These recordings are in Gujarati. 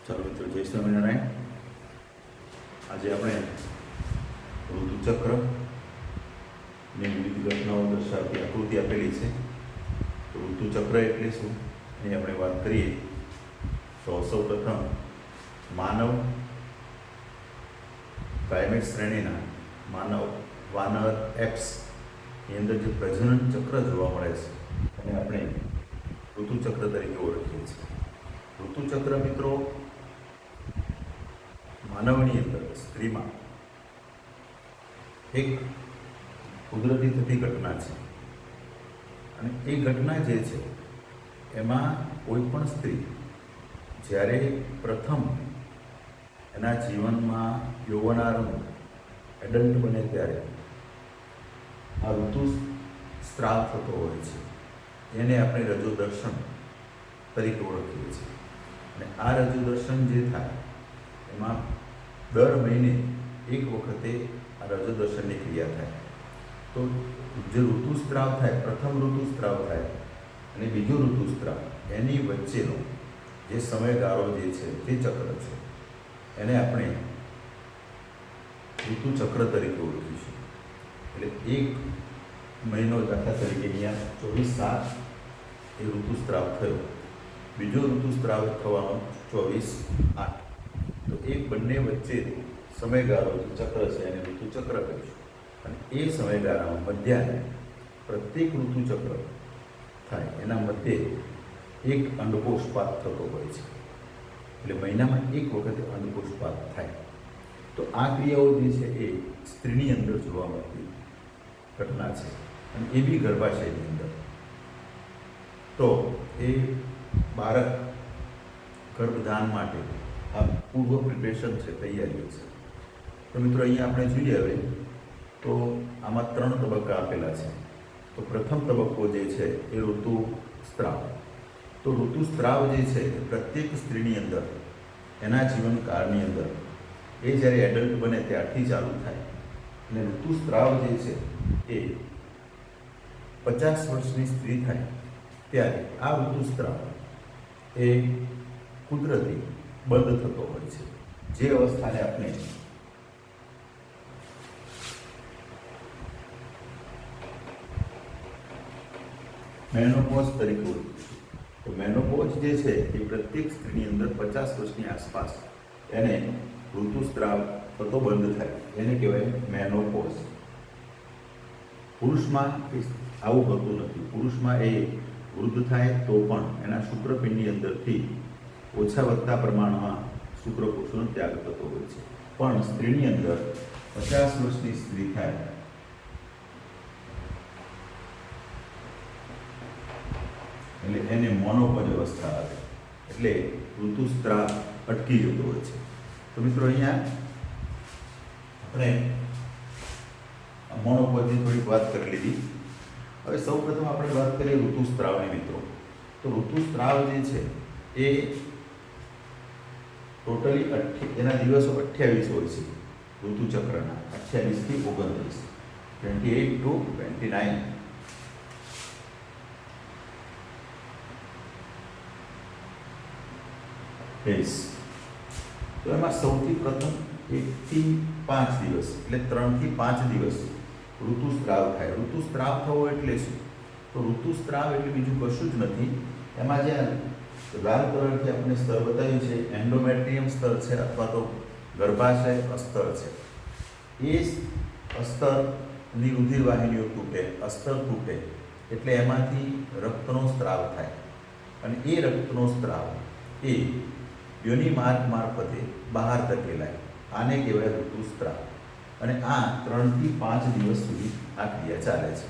ચાલો મિત્રો, જય સ્વામિનારાયણ. આજે આપણે ઋતુચક્ર ને વિવિધ ઘટનાઓ દર્શાવતી આકૃતિ આપેલી છે. તો ઋતુચક્ર એટલે શું એની આપણે વાત કરીએ તો સૌપ્રથમ માનવ પ્રાઇમેટ શ્રેણીના માનવ વાનર એપ્સ ની અંદર જે પ્રજનન ચક્ર જોવા મળે છે એને આપણે ઋતુચક્ર તરીકે ઓળખીએ છીએ. ઋતુચક્ર મિત્રો માનવની અંદર સ્ત્રીમાં એક કુદરતી થતી ઘટના છે અને એ ઘટના જે છે એમાં કોઈ પણ સ્ત્રી જ્યારે પ્રથમ એના જીવનમાં યૌવનારંભ એડલ્ટ બને ત્યારે આ ઋતુસ્રાવ થતો હોય છે. એને આપણે રજોદર્શન તરીકે ઓળખીએ છીએ. અને આ રજોદર્શન જે થાય એમાં દર મહિને એક વખતે આ રજોદર્શનની ક્રિયા થાય. તો જે ઋતુસ્રાવ થાય, પ્રથમ ઋતુસ્રાવ થાય અને બીજો ઋતુસ્રાવ, એની વચ્ચેનો જે સમયગાળો જે છે તે ચક્ર છે એને આપણે ઋતુચક્ર તરીકે ઓળખીશું. એટલે એક મહિનો દાખલા તરીકે અહીંયા 24/7 એ ઋતુસ્રાવ થયો, બીજો ઋતુસ્રાવ થવાનો 24/8. તો એ બંને વચ્ચે સમયગાળો જે ચક્ર છે એને ઋતુચક્ર કહીશું. અને એ સમયગાળામાં મધ્યાહને પ્રત્યેક ઋતુચક્ર થાય એના મધ્યે એક અંડકોષપાત થતો હોય છે. એટલે મહિનામાં એક વખતે અંડકોષપાત થાય. તો આ ક્રિયાઓ જે છે એ સ્ત્રીની અંદર જોવા મળતી ઘટના છે અને એ બી ગર્ભાશયની અંદર. તો એ બાળક ગર્ભધાન માટે આ પૂર્વ પ્રિપેરેશન છે, તૈયારીઓ છે. તો મિત્રો અહીંયા આપણે જોઈએ હવે તો આમાં 3 તબક્કા આપેલા છે. તો પ્રથમ તબક્કો જે છે એ ઋતુસ્રાવ. તો ઋતુસ્રાવ જે છે એ પ્રત્યેક સ્ત્રીની અંદર એના જીવનકાળની અંદર એ જ્યારે એડલ્ટ બને ત્યારથી ચાલુ થાય. અને ઋતુસ્રાવ જે છે એ 50 વર્ષની સ્ત્રી થાય ત્યારે આ ઋતુસ્રાવ એ કુદરતી બંધ થતો હોય છે. જે અવસ્થાને આપણે મેનોપોઝ તરીકે ઓળખીશું. તો મેનોપોઝ જે છે એ પ્રત્યેક સ્ત્રીની અંદર 50 વર્ષની આસપાસ એને ઋતુસ્રાવ થતો બંધ થાય, એને કહેવાય મેનોપોઝ. પુરુષમાં આવું હોતું નથી. પુરુષમાં એ વૃદ્ધ થાય તો પણ એના શુક્રપિંડની અંદરથી ઓછા વધતા પ્રમાણમાં શુક્રકોષોનો ત્યાગ થતો હોય છે. પણ સ્ત્રીની અંદર 50 વર્ષની સ્ત્રી થાય એટલે એને મોનોપોઝ અવસ્થા આવે, એટલે ઋતુસ્રાવ અટકી જતો હોય છે. તો મિત્રો અહીંયા આપણે મોનોપોઝની થોડીક વાત કરી લીધી. હવે સૌપ્રથમ આપણે વાત કરીએ ઋતુસ્રાવની મિત્રો. તો ઋતુસ્રાવ જે છે એ ટોટલી એના દિવસો 28 હોય છે ઋતુચક્રના, 28 થી 29, 28 to 29. તો એમાં સૌથી પ્રથમ 1 થી 5 દિવસ એટલે 3 થી 5 દિવસ ઋતુસ્રાવ થાય. ઋતુસ્રાવ થવો એટલે શું? તો ઋતુસ્રાવ એટલે બીજું કશું જ નથી. એમાં જે લાલ કલરથી આપણે સ્તર બતાવ્યું છે એન્ડોમેટ્રિયમ સ્તર છે અથવા તો ગર્ભાશય અસ્તર છે. એ અસ્તરની રુધિર વાહિનીઓ તૂટે, અસ્તર તૂટે એટલે એમાંથી રક્તનો સ્ત્રાવ થાય. અને એ રક્તનો સ્ત્રાવ એ યોનિ માર્ગ મારફતે બહાર ધકેલાય. આને કહેવાય ઋતુસ્રાવ. અને આ 3 થી 5 દિવસ સુધી આ ક્રિયા ચાલે છે.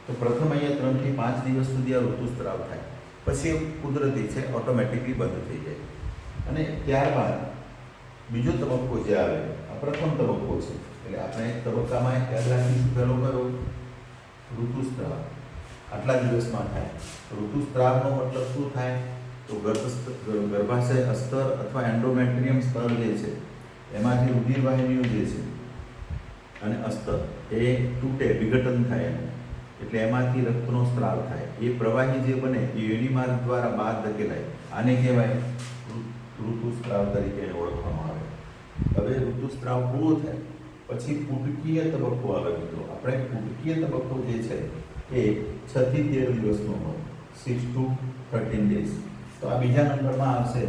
તો પ્રથમ અહીંયા 3 થી 5 દિવસ સુધી આ ઋતુસ્રાવ થાય, પછી કુદરતી છે, ઓટોમેટિકલી બંધ થઈ જાય. અને ત્યારબાદ બીજો તબક્કો જે આવે, આ પ્રથમ તબક્કો છે. એટલે આપણે એક તબક્કામાં યાદ રાખીશું, પહેલો કયો? ઋતુસ્રાવ. આટલા દિવસમાં થાય. ઋતુસ્રાવનો મતલબ શું થાય? તો ગર્ભાશય અસ્તર અથવા એન્ડોમેટ્રિયમ સ્તર જે છે એમાંથી રુધિર વાહિનીઓ જે છે અને અસ્તર એ તૂટે, વિઘટન થાય એટલે એમાંથી રક્તનો સ્ત્રાવ થાય. એ પ્રવાહી જે બને એ યોનિમાર્ગ દ્વારા બહાર ધકેલાય. આને કહેવાય ઋતુસ્રાવ તરીકે ઓળખવામાં આવે. હવે ઋતુસ્રાવ પૂરો થાય પછી પુટકીય તબક્કો આવે મિત્રો. આપણે પુટકીય તબક્કો જે છે એ 6 થી 13 દિવસનો હોય, 6 to 13 days. તો આ બીજા નંબરમાં આવશે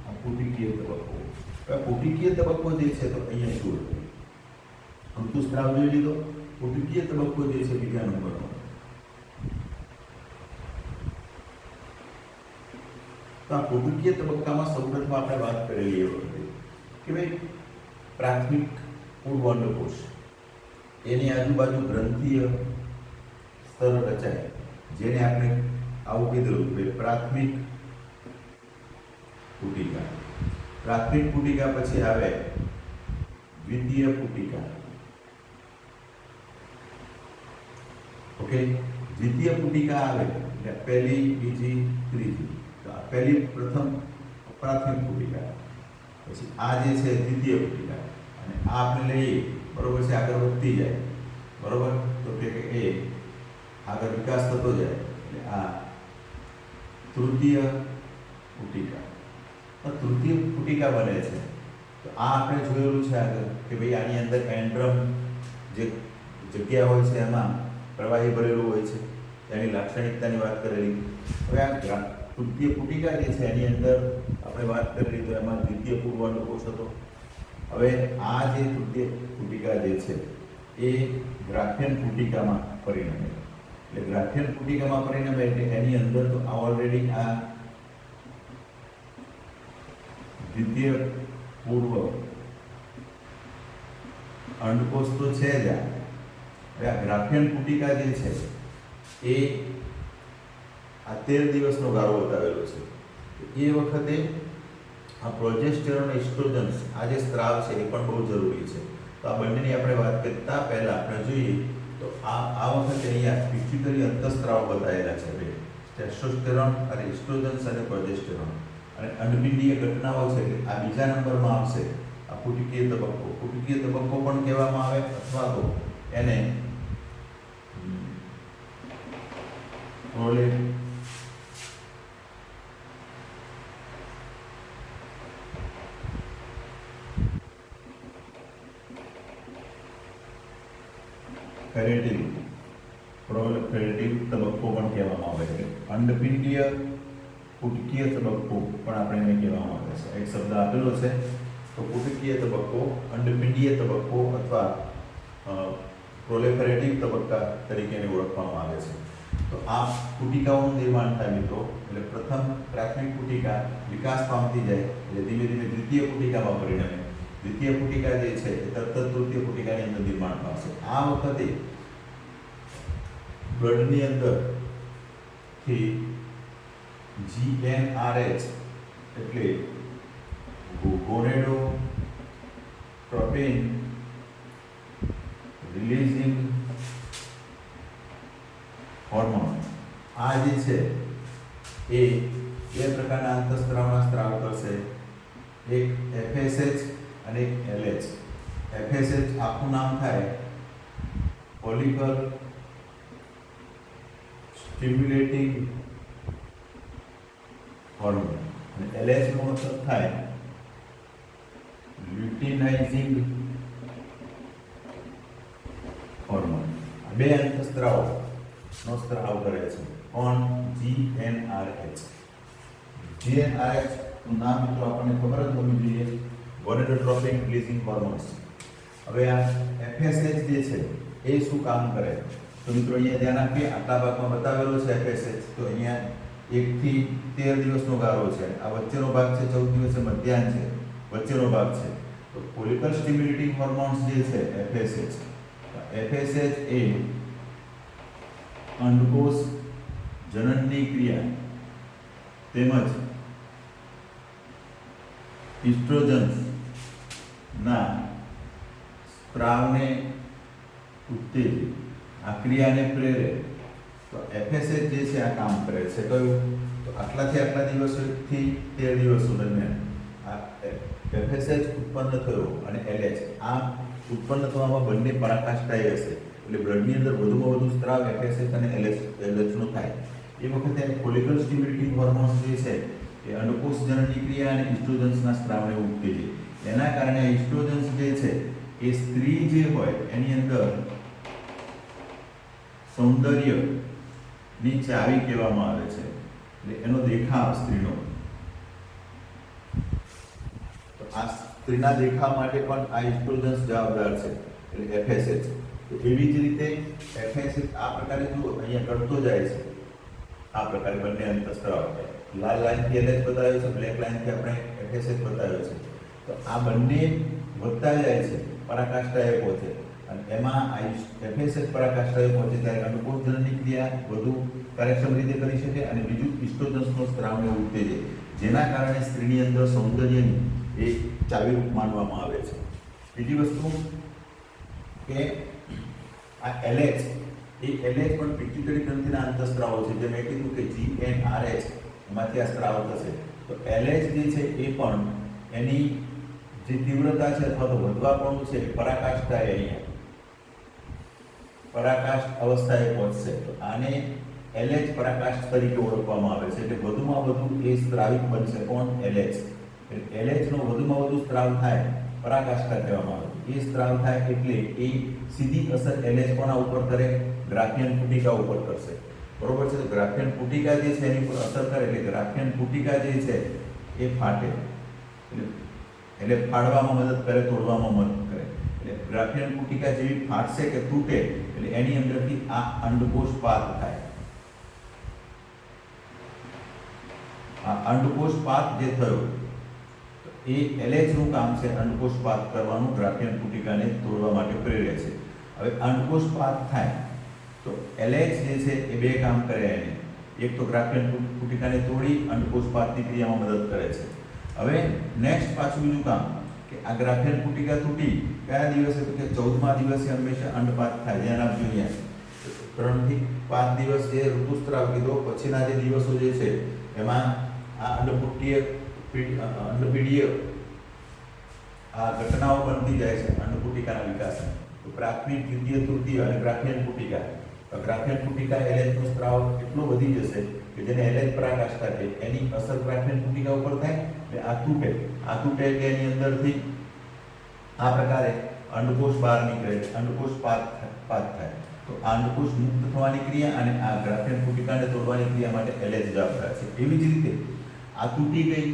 આ પુટકીય તબક્કો. હવે પુટકીય તબક્કો જે છે તો અહીંયા શું હતું? ઋતુસ્રાવ જોઈ લીધો. પુટકીય તબક્કો જે છે બીજા નંબરનો. તો આ પુટકીય તબક્કામાં સૌપ્રથમ આપણે વાત કરેલી એ વખતે કે ભાઈ પ્રાથમિક પૂર્વ અંડકોષ એની આજુબાજુ ગ્રંથીય સ્તર રચાય, જેને આપણે આવું કીધું કે પ્રાથમિક પુટિકા. પ્રાથમિક પુટિકા પછી આવે દ્વિતીય પુટિકા. ઓકે, દ્વિતીય પુટિકા આવે એટલે પહેલી, બીજી, ત્રીજી. તો આ પહેલી પ્રથમ પ્રાથમિક પુટિકા, પછી આ જે છે દ્વિતીય પુટિકા, અને આ આપણે લઈએ બરોબર છે, આગળ વધતી જાય બરોબર. તો કે એ આગળ વિકાસ થતો જાય એટલે આ તૃતીય પુટિકા. તૃતીય પુટિકા બને છે. તો આ આપણે જોયેલું છે આગળ કે ભાઈ આની અંદર એન્ડ્રમ જે જગ્યા હોય છે એમાં પ્રવાહી ભરેલું હોય છે, એની લાક્ષણિકતાની વાત કરેલી. હવે આ તૃતીય પુટિકા જે છે એની અંદર આપણે વાત કરેલી, તો એમાં દ્વિતીય પૂર્વ અંડકોષ હતો. હવે આ જે તૃતીય પુટિકા જે છે એ ગ્રાફિયન પુટિકામાં પરિણમે. એટલે ગ્રાફિયન પુટિકામાં પરિણમે એટલે એની અંદર તો ઓલરેડી આ દ્વિતીય પૂર્વ અંડકોષ તો છે જ. આ ગ્રાફિયન પુટિકા જે છે એ આ 13 દિવસનો ગાળો બતાવેલો છે. એ વખતે આ પ્રોજેસ્ટેરોન એસ્ટ્રોજન્સ આ જે સ્ત્રાવ છે એ પણ બહુ જરૂરી છે. તો આ બંનેની આપણે વાત કરતા પહેલા આપણે જોઈએ તો આ વખતે અહીંયા પિટ્યુટરી અંતઃસ્ત્રાવ બતાવેલા છે બે, ટેસ્ટોસ્ટેરોન અને એસ્ટ્રોજન્સ અને પ્રોજેસ્ટેરોન. અને અંડપિંડીય ઘટનાઓ છે કે આ બીજા નંબરમાં આવશે. આ પુટકીય તબક્કો, પુટકીય તબક્કો પણ કહેવામાં આવે અથવા તો એને પ્રોલેફેરેટિવ તબક્કો પણ કહેવામાં આવે છે. અંડપિંડીય પુટકીય તબક્કો પણ આપણે એને કહેવામાં આવે છે. એક શબ્દ આપેલો છે તો પુટકીય તબક્કો, અંડપિંડીય તબક્કો અથવા પ્રોલેફેરેટિવ તબક્કા તરીકે એને ઓળખવામાં આવે છે. તો આ પુટિકાઓનું નિર્માણ થાય મિત્રો. એટલે પ્રથમ પ્રાથમિક પુટિકા વિકાસ પામતી જાય એટલે ધીમે ધીમે દ્વિતીય પુટિકામાં પરિણમે. દ્વિતીય પુટિકા જે છે એ તરત તૃતીય પુટિકાની અંદર નિર્માણ પામશે. આ વખતે બ્લડની અંદરથી GnRH એટલે ગોનેડોટ્રોપિન રિલીઝિંગ હોર્મોન આ જે છે એ બે પ્રકારના અંતઃસ્ત્રાવના સ્ત્રાવ કરશે. એક FSH અને એક LH. FSH આખું નામ થાય ફોલિકલ સ્ટિમ્યુલેટિંગ હોર્મોન અને LH નો મતલબ થાય લ્યુટિનાઇઝિંગ હોર્મોન. બે અંતઃસ્ત્રાવ નો સ્ત્રાવ કરે છે. કોણ? GnRH. GnRH નું નામ મિત્રો આપણને ખબર જ હોવી જોઈએ, ગોનેડોટ્રોપિન રિલીઝિંગ હોર્મોન્સ. હવે આ FSH જે છે એ શું કામ કરે? તો મિત્રો અહીંયા ધ્યાન આપીએ, આટલા ભાગમાં બતાવેલો છે FSH. તો અહીંયા 1 થી 13 દિવસનો ગાળો છે. આ વચ્ચેનો ભાગ છે 14 દિવસે મધ્યાહન છે, વચ્ચેનો ભાગ છે. તો ફોલિકલ સ્ટિમ્યુલેટિંગ હોર્મોન્સ જે છે FSH, FSH એ અંડકોષ જનનની ક્રિયા તેમજ ઇસ્ટ્રોજન્સ ના સ્ત્રાવને ઉત્તેજિત, આ ક્રિયાને પ્રેરે. તો FSH જે છે આ કામ કરે છે. કયું? તો આટલાથી આટલા દિવસોથી 13 દિવસો દરમિયાન આ FSH ઉત્પન્ન થયો અને LH આ ઉત્પન્ન થવામાં બંને પરાકાષ્ઠાએ હશે. એટલે બ્લડની અંદર વધુમાં વધુ સ્ત્રાવ FSH અને LH નો થાય. એ વખતે ફોલિકલ સ્ટિમ્યુલેટિંગ હોર્મોન્સ જે છે એ અંડકોષ જનનની ક્રિયા અને ઇસ્ટ્રોજન્સના સ્ત્રાવને ઉત્તેજે. એના કારણે ઇસ્ટ્રોજન્સ જે છે એ સ્ત્રી જે હોય એની અંદર સૌંદર્યની ચાવી કહેવામાં આવે છે. એટલે એનો દેખાવ સ્ત્રીનો, તો આ સ્ત્રીના દેખાવ માટે પણ આ ઇસ્ટ્રોજન્સ જવાબદાર છે, એટલે FSH. તો એવી જ રીતે FSH આ પ્રકારે જો અહીંયા ઘટતો જાય છે, આ પ્રકારે બંને અંતઃસ્ત્રાવ, લાલ લાઈનથી LH બતાવ્યો છે, બ્લેક લાઈનથી આપણે FSH બતાવ્યો છે. તો આ બંને વધતા જાય છે, પરાકાષ્ઠાએ પહોંચે, અને એમાં આ FSH પરાકાષ્ઠાએ પહોંચે ત્યારે અંડકોષ જનનની ક્રિયા વધુ કાર્યક્ષમ રીતે કરી શકે, અને બીજું ઇસ્ટ્રોજન્સનો સ્ત્રાવને ઉત્તેજે, જેના કારણે સ્ત્રીની અંદર સૌંદર્યની એ ચાવીરૂપ માનવામાં આવે છે. બીજી વસ્તુ કે આ LH, એ LH પણ પિટ્યુટરી ગ્રંથિના અંતઃસ્ત્રાવો છે. જે મેં કીધું કે GnRH એમાંથી આ સ્ત્રાવ થશે. તો LH જે છે એ પણ એની જે તીવ્રતા છે અથવા તો વધવાપણું છે પરાકાષ્ઠાએ, અહીંયા પરાકાષ્ઠ અવસ્થાએ પહોંચશે. તો આને LH પરાકાષ્ઠ તરીકે ઓળખવામાં આવે છે. એટલે વધુમાં વધુ એ સ્ત્રાવિત બનશે. કોણ? LH. LH નો વધુમાં વધુ સ્ત્રાવ થાય, પરાકાષ્ઠા કહેવામાં આવે. એ સ્ત્રાવ થાય એટલે એ સીધી અસર LH કોના ઉપર કરે? ગ્રાફિયન પુટિકા ઉપર કરશે. બરોબર છે? તો ગ્રાફિયન પુટિકા જે છે એની ઉપર અસર કરે એટલે ગ્રાફિયન પુટિકા જે છે એ ફાટે, એટલે ફાડવામાં મદદ કરે, તોડવામાં મદદ કરે. એટલે ગ્રાફિયન પુટિકા જેવી ફાટશે કે તૂટે એટલે એની અંદરથી આ અંડકોષપાત થાય. આ અંડકોષપાત જે થયો એ LH નું કામ છે, અંડકોષપાત કરવાનું, ગ્રાફિયન પુટિકાને તોડવા માટે પ્રેરે છે. હવે અંડકોષપાત થાય તો LH જે છે એ બે કામ કરે એને. એક તો ગ્રાફિયન પુટિકાને તોડી અંડકોષપાતની ક્રિયામાં મદદ કરે છે. હવે નેક્સ્ટ પાછું બીજું કામ કે આ ગ્રાફિયન પુટિકા તૂટી કયા દિવસે? તો કે 14મા દિવસે હંમેશા અંડપાત થાય. ધ્યાન આપજો અહીંયા 3 થી 5 દિવસ જે ઋતુસ્ત્રાવ કીધો, પછીના જે દિવસો જે છે એમાં આ અંડપીડીય આ ઘટનાઓ બનતી જાય છે અંડપુટિકાના વિકાસની. તો પ્રાથમિક, દ્વિતીય, તૃતીય અને ગ્રાફિયન પુટિકા. ગ્રાફિયન પુટિકા LH નો સ્ત્રાવ એટલો વધી જશે કે જેને LH પરાકાષ્ઠા કહે, એની અસર ગ્રાફિયન પુટિકા ઉપર થાય એટલે આ તૂટે. આ તૂટે એટલે એની અંદરથી આ પ્રકારે અંડકોષ બહાર નીકળે, અંડકોષપાત થાય. તો આ અંડકોષ મુક્ત થવાની ક્રિયા અને આ ગ્રાફિયન પુટિકાને તોડવાની ક્રિયા માટે LH જવાબદાર છે. એવી જ રીતે આ તૂટી ગઈ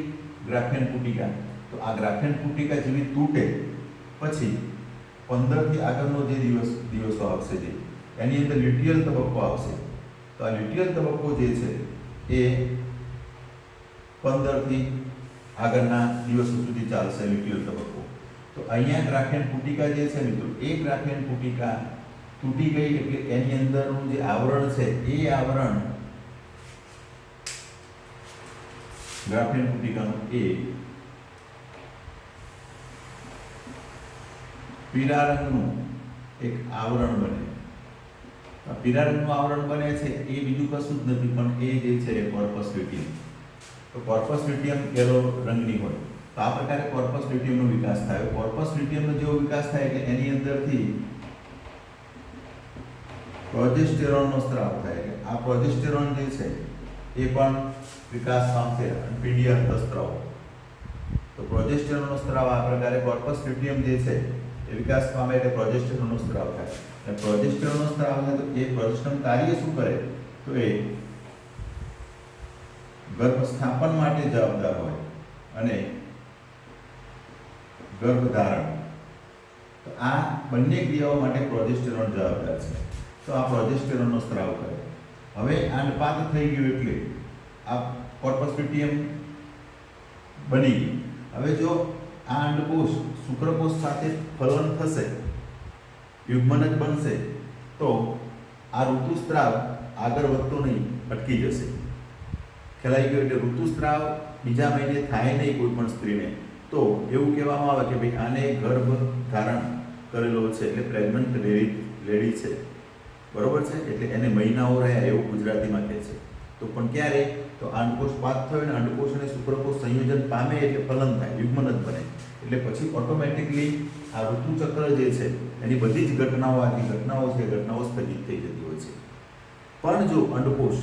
ગ્રાફિયન પુટિકા, તો આ ગ્રાફિયન પુટિકા જેવી તૂટે પછી 15 થી આગળનો જે દિવસો આવશે જે એની અંદર લ્યુટિયલ તબક્કો આવશે. તો આ લ્યુટિયલ તબક્કો જે છે એ 15 થી આગળના દિવસો સુધી ચાલશે લ્યુટિયલ તબક્કો. તો અહીંયા ગ્રાફિયન પુટિકા જે છે મિત્રો, એ ગ્રાફિયન પુટિકા તૂટી ગઈ એટલે એની અંદરનું જે આવરણ છે એ આવરણ ગ્રાફિયન પુટિકાનું એ પીળા રંગનું એક આવરણ બને. પીળા રંગનું આવરણ બને છે એ બીજું કશું જ નથી પણ એ જે છે કોર્પસ લ્યુટિયમ. તો કોર્પસ લ્યુટિયમ યલો રંગની હોય. તો આ પ્રકારે કોર્પસ લ્યુટિયમનો વિકાસ થાય. કોર્પસ લ્યુટિયમનો જેવો વિકાસ થાય એટલે એની અંદરથી પ્રોજેસ્ટેરોનનો સ્ત્રાવ થાય. એટલે આ પ્રોજેસ્ટેરોન જે છે એ પણ વિકાસ પામશે, અંડપીડીય અંતઃસ્ત્રાવ. તો પ્રોજેસ્ટેરોનનો સ્ત્રાવ આ પ્રકારે કોર્પસ લ્યુટિયમ જે છે એ વિકાસ પામે એટલે પ્રોજેસ્ટેરોનનો સ્ત્રાવ થાય. અને પ્રોજેસ્ટેરોનનો સ્ત્રાવ થાય તો એ પ્રોજેસ્ટેરોન કાર્ય શું કરે? તો એ ગર્ભ સ્થાપન માટે જવાબદાર હોય અને ગર્ભધારણ. તો આ બંને ક્રિયાઓ માટે પ્રોજેસ્ટેરોન જવાબદાર છે. તો આ પ્રોજેસ્ટેરોનનો સ્ત્રાવ કરે. હવે અંડપાત થઈ ગયું એટલે આ કોર્પસ લ્યુટિયમ બની ગઈ. હવે જો આ અંડકોષ શુક્રકોષ સાથે ફલન થશે, યુગ્મનજ બનશે, તો આ ઋતુસ્ત્રાવ આગળ વધતો નહીં, અટકી જશે. ખેલાઈ ગયો. એટલે ઋતુસ્ત્રાવ બીજા મહિને થાય નહીં કોઈ પણ સ્ત્રીને તો એવું કહેવામાં આવે કે ભાઈ આને ગર્ભ ધારણ કરેલો છે એટલે પ્રેગ્નન્ટ લેડી છે. બરોબર છે? એટલે એને મહિનાઓ રહ્યા એવું ગુજરાતીમાં કહે છે. તો પણ ક્યારે? તો અંડકોષપાત થયો અને અંડકોષ અને શુક્રકોષ સંયોજન પામે એટલે ફલન થાય, યુગ્મનજ બને. એટલે પછી ઓટોમેટિકલી આ ઋતુચક્ર જે છે એની બધી જ ઘટનાઓ, આની ઘટનાઓ છે, ઘટનાઓ સ્થગિત થઈ જતી હોય છે. પણ જો અંડકોષ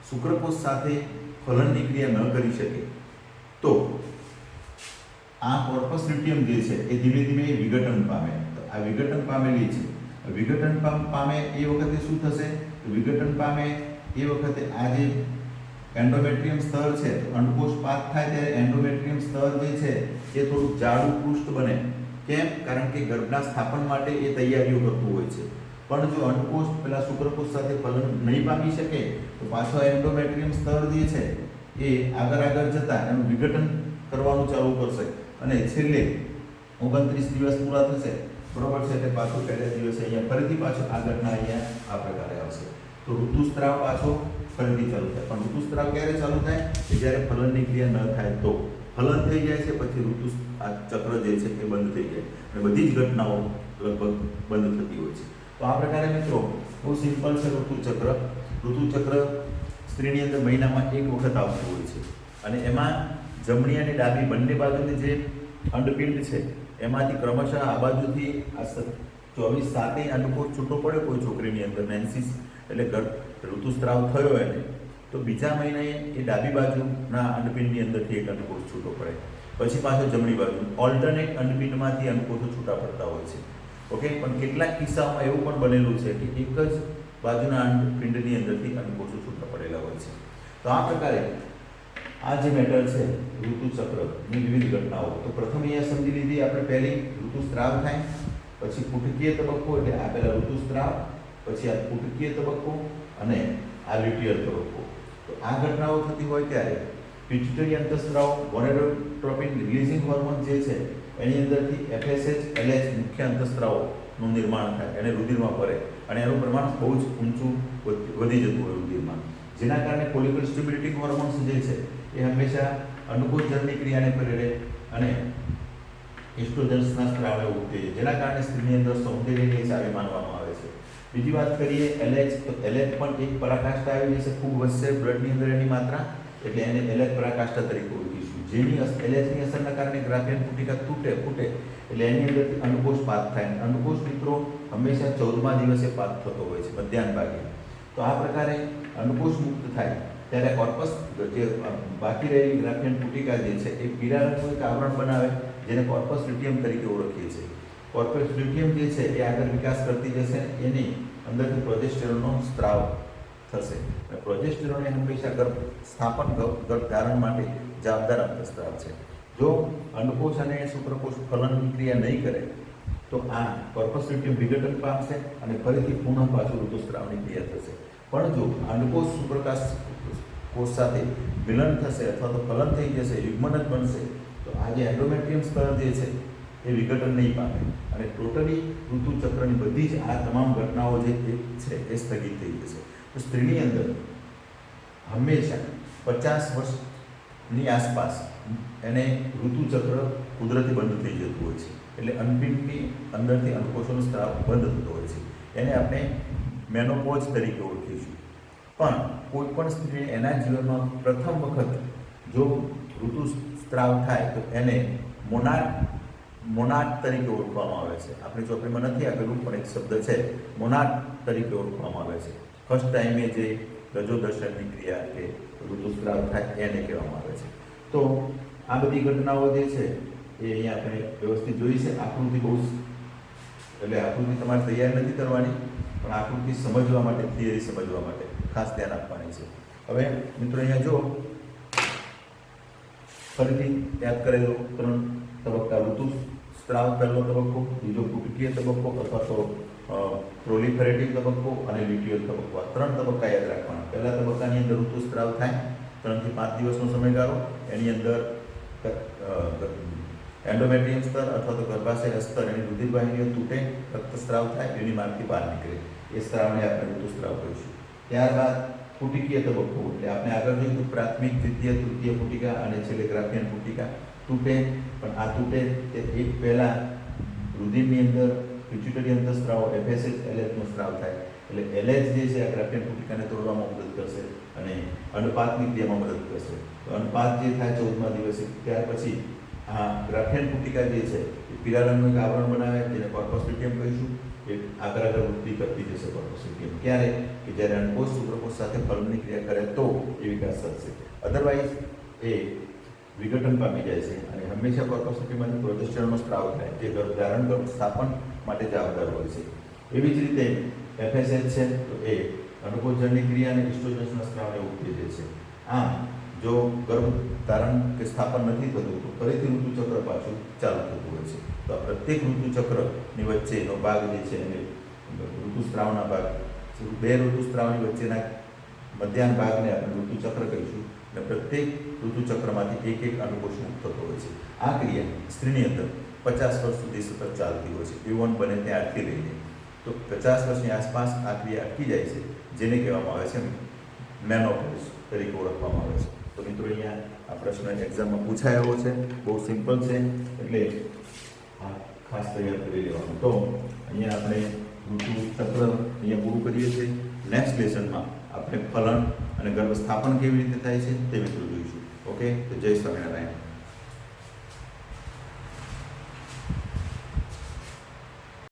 શુક્રકોષ સાથે ફલનની ક્રિયા ન કરી શકે તો આ કોર્પસ લ્યુટિયમ જે છે એ ધીમે ધીમે વિઘટન પામે. તો આ વિઘટન પામેલી છે. વિઘટન પામે એ વખતે શું થશે? તો વિઘટન પામે એ વખતે આ જે એન્ડોમેટ્રિયમ સ્તર છે, તો અંડકોષ પાક થાય ત્યારે એન્ડોમેટ્રિયમ સ્તર જે છે એ થોડું જાડું પૃષ્ઠ બને. કેમ? કારણ કે ગર્ભના સ્થાપન માટે એ તૈયારીઓ કરતું હોય છે. પણ જો અંડકોષ પેલા શુક્રકોષ સાથે ફલન નહીં પામી શકે તો પાછો એન્ડોમેટ્રિયમ સ્તર જે છે એ આગળ જતા એનું વિઘટન કરવાનું ચાલુ કરશે અને છેલ્લે 29 દિવસ પૂરા થશે, બરોબર છે, એટલે પાછું પહેલા દિવસે અહીંયા ફરીથી પાછો આ ઘટના અહીંયા આ પ્રકારે આવશે. તો ઋતુસ્ત્રાવ પાછો ફરીથી ચાલુ થાય. પણ ઋતુસ્ત્રાવ ક્યારે ચાલુ થાય? કે જ્યારે ફલનની ક્રિયા ન થાય તો. ફલન થઈ જાય છે પછી આ ચક્ર જે છે એ બંધ થઈ જાય અને બધી જ ઘટનાઓ લગભગ બંધ થતી હોય છે. તો આ પ્રકારે મિત્રો બહુ સિમ્પલ છે ઋતુચક્ર. ઋતુચક્ર સ્ત્રીની અંદર મહિનામાં એક વખત આવતું હોય છે અને એમાં જમણી અને ડાબી બંને બાજુની જે અંડપિંડ છે એમાંથી ક્રમશઃ આ બાજુથી આ 24/7 અંડકોષ છૂટો પડે કોઈ છોકરીની અંદર, મેન્સિસ એટલે ઋતુસ્ત્રાવ થયો એને, તો બીજા મહિને એ ડાબી બાજુના અંડપિંડની અંદરથી એક અંડકોષ છૂટો પડે, પછી પાછો જમણી બાજુ. ઓલ્ટરનેટ અંડપિંડમાંથી અંડકોષો છૂટા પડતા હોય છે. ઓકે, પણ કેટલાક કિસ્સાઓમાં એવું પણ બનેલું છે કે એક જ બાજુના અંડપિંડની અંદરથી અંડકોષો છૂટા પડેલા હોય છે. તો આ પ્રકારે આ જે મેટર છે ઋતુચક્રની વિવિધ ઘટનાઓ, તો પ્રથમ અહીંયા સમજી લીધી આપણે. પહેલી ઋતુસ્ત્રાવ થાય, પછી પુટકીય તબક્કો એટલે આ પહેલા ઋતુસ્ત્રાવ, પછી આ પુટકીય તબક્કો અને આ લ્યુટિયલ તબક્કો. તો આ ઘટનાઓ થતી હોય ત્યારે પિટ્યુટરી અંતઃસ્ત્રાવ ગોનેડોટ્રોપિન રિલીઝિંગ હોર્મોન જે છે એની અંદરથી FSH LH મુખ્ય અંતઃસ્ત્રાવનું નિર્માણ થાય, એને રુધિરમાં ભરે અને એનું પ્રમાણ બહુ જ ઊંચું વધી જતું હોય રુધિરમાં, જેના કારણે ફોલિકલ સ્ટિમ્યુલેટિંગ હોર્મોન્સ જે છે એ હંમેશા અંડકોષજનની ક્રિયાને પ્રેરે અને એસ્ટ્રોજન્સના સ્ત્રાવને ઉત્તેજે, જેના કારણે સ્ત્રીની અંદર સૌંદર્યની ચાવી માનવામાં આવે છે. બીજી વાત કરીએ LH, તો LH પણ એક પરાકાષ્ઠા આવી જશે, ખૂબ વધશે બ્લડની અંદર એની માત્રા, એટલે એને LH પરાકાષ્ઠા તરીકે ઓળખીશું. જેની LHની અસરના કારણે ગ્રાફિયન પુટિકા ફૂટે એટલે એની અંદરથી અંડકોષ પાત થાય. અંડકોષ મિત્રો હંમેશા 14મા દિવસે પાત થતો હોય છે, મધ્યાહન ભાગે. તો આ પ્રકારે અંડકોષ મુક્ત થાય ત્યારે કોર્પસ જે બાકી રહેલી ગ્રાફિયન પુટિકા જે છે એ પીળા રંગનું એક આવરણ બનાવે, જેને કોર્પસ લ્યુટિયમ તરીકે ઓળખીએ છીએ. કોર્પસ લ્યુટિયમ જે છે એ આગળ વિકાસ કરતી જશે, એની અંદરથી પ્રોજેસ્ટેરોનનો સ્ત્રાવ થશે. અને પ્રોજેસ્ટેરોન એ હંમેશા ગર્ભ સ્થાપન, ગર્ભ ધારણ માટે જવાબદાર અંતઃસ્ત્રાવ છે. જો અંડકોષ અને શુક્રકોષ ફલનની ક્રિયા નહીં કરે તો આ કોર્પસ લ્યુટિયમ વિઘટન પામશે અને ફરીથી પુનઃ પાછું ઋતુસ્ત્રાવની ક્રિયા થશે. પણ જો અંડકોષ શુક્રકોષ સાથે મિલન થશે અથવા તો ફલન થઈ જશે, યુગ્મન જ બનશે, તો આ જે એન્ડોમેટ્રિયમ સ્તર જે છે એ વિઘટન નહીં પામે અને ટોટલી ઋતુચક્રની બધી જ આ તમામ ઘટનાઓ જે છે એ સ્થગિત થઈ જશે. તો સ્ત્રીની અંદર હંમેશા 50 વર્ષની આસપાસ એને ઋતુચક્ર કુદરતી બંધ થઈ જતું હોય છે, એટલે અંડપિંડની અંદરથી અંડકોષોનો સ્ત્રાવ બંધ થતો હોય છે. એને આપણે મેનોપોઝ તરીકે ઓળખીશું. પણ કોઈ પણ સ્ત્રી એના જીવનમાં પ્રથમ વખત જો ઋતુસ્ત્રાવ થાય તો એને મોનાડ તરીકે ઓળખવામાં આવે છે. આપણી ચોપડીમાં નથી આપેલું પણ એક શબ્દ છે, મોનાડ તરીકે ઓળખવામાં આવે છે. ફર્સ્ટ ટાઈમે જે રજોદર્શનની ક્રિયા કે ઋતુસ્ત્રાવ થાય એને કહેવામાં આવે છે. તો આ બધી ઘટનાઓ જે છે એ અહીંયા આપણે વ્યવસ્થિત જોઈ છે. આકૃતિ બહુ એટલે આકૃતિ તમારે તૈયાર નથી કરવાની, પણ આકૃતિ સમજવા માટે, થિયરી સમજવા માટે ખાસ ધ્યાન આપવાની છે. હવે મિત્રો અહીંયા જો ફરીથી યાદ કરેલો 3 તબક્કા ઋતુસ્ત્રાવ પહેલો તબક્કો, બીજો પુટકીય તબક્કો અથવા તો પ્રોલિફરેટિવ તબક્કો અને લ્યુટિયલ તબક્કો. આ 3 તબક્કા યાદ રાખવાના. પહેલા તબક્કાની અંદર ઋતુસ્ત્રાવ થાય 3 થી 5 દિવસનો સમયગાળો, એની અંદર એન્ડોમેટ્રિયમ સ્તર અથવા તો ગર્ભાશય સ્તર એની રુધિરવાહિનીઓ તૂટે, રક્તસ્રાવ થાય, એની માર્ગથી બહાર નીકળે, એ સ્ત્રાવને આપણે ઋતુસ્ત્રાવ કહીશું. ત્યારબાદ પુટિકીય તબક્કો, એટલે આપણે આગળ જોયું પ્રાથમિક, દ્વિતીય, તૃતીય પુટિકા અને છેલ્લે ગ્રાફિયન પુટિકા તૂટે. પણ આ તૂટે તે એક પહેલાં રુધિરની અંદર પિટ્યુટરી અંતઃસ્ત્રાવ FSH LH નો સ્ત્રાવ થાય, એટલે LH જે છે આ ગ્રાફિયન પુટિકાને તોડવામાં મદદ કરશે અને અંડપાતની ક્રિયામાં મદદ કરશે. તો અંડપાત જે થાય 14મા દિવસે, ત્યાર પછી આ ગ્રાફિયન પુટિકા જે છે એ પીળા રંગનું એક આવરણ બનાવે, જેને કોર્પસ લ્યુટિયમ કહીશું. એ આગળ વૃદ્ધિ કરતી જશે કર્પોસિટી. ક્યારે? કે જ્યારે અંડકોષ શુક્રકોષ સાથે ફલનની ક્રિયા કરે તો એ વિકાસ થશે. અધરવાઇઝ એ વિઘટન પામી જાય છે અને હંમેશા કર્પોસિટીમાંથી પ્રોજેસ્ટેરોનનો સ્ત્રાવ થાય જે ગર્ભધારણ ગર્ભસ્થાપન માટે જવાબદાર હોય છે. એવી જ રીતે FSH છે તો એ અંડકોષજનની ક્રિયા અને ઇસ્ટ્રોજન્સના સ્ત્રાવને ઉત્તેજે છે. આમ જો ગર્ભ ધારણ કે સ્થાપન નથી થતું તો ફરીથી ઋતુચક્ર પાછું ચાલુ થતું હોય છે. તો આ પ્રત્યેક ઋતુચક્રની વચ્ચેનો ભાગ જે છે એને ઋતુસ્ત્રાવના ભાગ, બે ઋતુસ્ત્રાવની વચ્ચેના મધ્યાહન ભાગને આપણે ઋતુચક્ર કહીશું અને પ્રત્યેક ઋતુચક્રમાંથી એક એક અંડકોષ મુક્ત થતો હોય છે. આ ક્રિયા સ્ત્રીની અંદર 50 વર્ષ સુધી સતત ચાલતી હોય છે. યુવાન બને ત્યારથી લઈને તો 50 વર્ષની આસપાસ આ ક્રિયા અટકી જાય છે, જેને કહેવામાં આવે છે મેનોપોઝ તરીકે ઓળખવામાં આવે છે. તો મિત્રો અહીંયા આ પ્રશ્ન એક્ઝામમાં પૂછાયો છે, બહુ સિમ્પલ છે, એટલે આ ખાસ તૈયાર કરી લેવાનું. તો અહીંયા આપણે ઋતુચક્ર અહીંયા પૂરું કરીએ છીએ. નેક્સ્ટ લેસનમાં આપણે ફલન અને ગર્ભસ્થાપન કેવી રીતે થાય છે તે મિત્રો જોઈશું. ઓકે, તો જય સ્વામિનારાયણ.